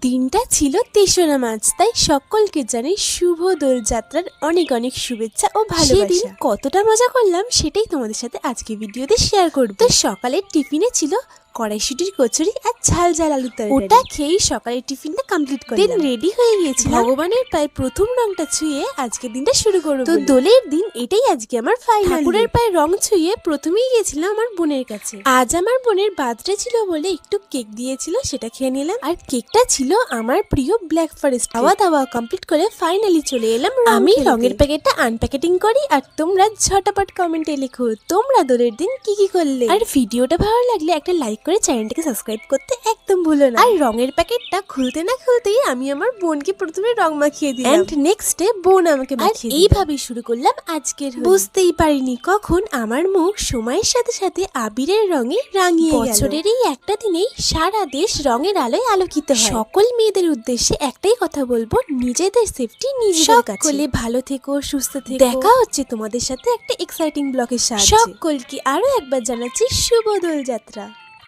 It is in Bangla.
দিনটা ছিল ৩রা মার্চ, তাই সকলকে জানাই শুভ দোলযাত্রার অনেক অনেক শুভেচ্ছা ও ভালোবাসা। সেদিন কতটা মজা করলাম সেটাই তোমাদের সাথে আজকে ভিডিওতে শেয়ার করব। তো সকালের টিফিনে ছিল কড়াইশুটির কচুরি আর ঝাল ঝাল আলুর তরকারি। ওটা খেয়েই সকালের টিফিনটা কমপ্লিট করলাম। দিন রেডি হয়ে গিয়েছি, ভগবানের পায়ে প্রথম রংটা ছুঁয়ে আজকের দিনটা শুরু করব। তো দোলের দিন এটাই আজকে আমার ফাইনাল। ঠাকুরের পায়ে রং ছুঁয়ে প্রথমেই গিয়েছিলাম আমার বোনের কাছে। আজ আমার বোনের বার্থডে ছিল বলে একটু কেক দিয়েছিল, সেটা খেয়ে নিলাম। আর কেকটা ছিল আমার প্রিয় ব্ল্যাক ফরেস্ট। খাওয়া দাওয়া কমপ্লিট করে ফাইনালি চলে এলাম। আমি রঙের প্যাকেটটা আনপ্যাকেটিং করি আর তোমরা ঝটাপট কমেন্টে লিখো তোমরা দোলের দিন কি কি করলে। আর ভিডিওটা ভালো লাগলে একটা লাইক করে চ্যানেলটাকে সাবস্ক্রাইব করতে একদম ভুলো না। আর রঙের প্যাকেটটা খুলতে না খুলতেই আমি আমার বোনকে প্রথমে রং মাখিয়ে দিলাম। এন্ড নেক্সট ডে বোন আমাকে মাখিয়ে দিল। এইভাবেই শুরু করলাম আজকের হোলি। বুঝতেই পারিনি কখন আমার মুখ সময়ের সাথে সাথে আবিরের রঙে রাঙিয়ে গেল। বছরের এই একটা দিনেই সারা দেশ রঙের আলোয় আলোকিত হয়। সকল মেয়েদের উদ্দেশ্যে একটাই কথা বলবো, নিজেদের সেফটি নিজেদের কাছে। সকলে ভালো থেকো, সুস্থ থেকো। দেখা হচ্ছে তোমাদের সাথে একটা এক্সাইটিং ব্লগের সাথে। সকলকে আরো একবার জানাচ্ছি শুভ দোল যাত্রা।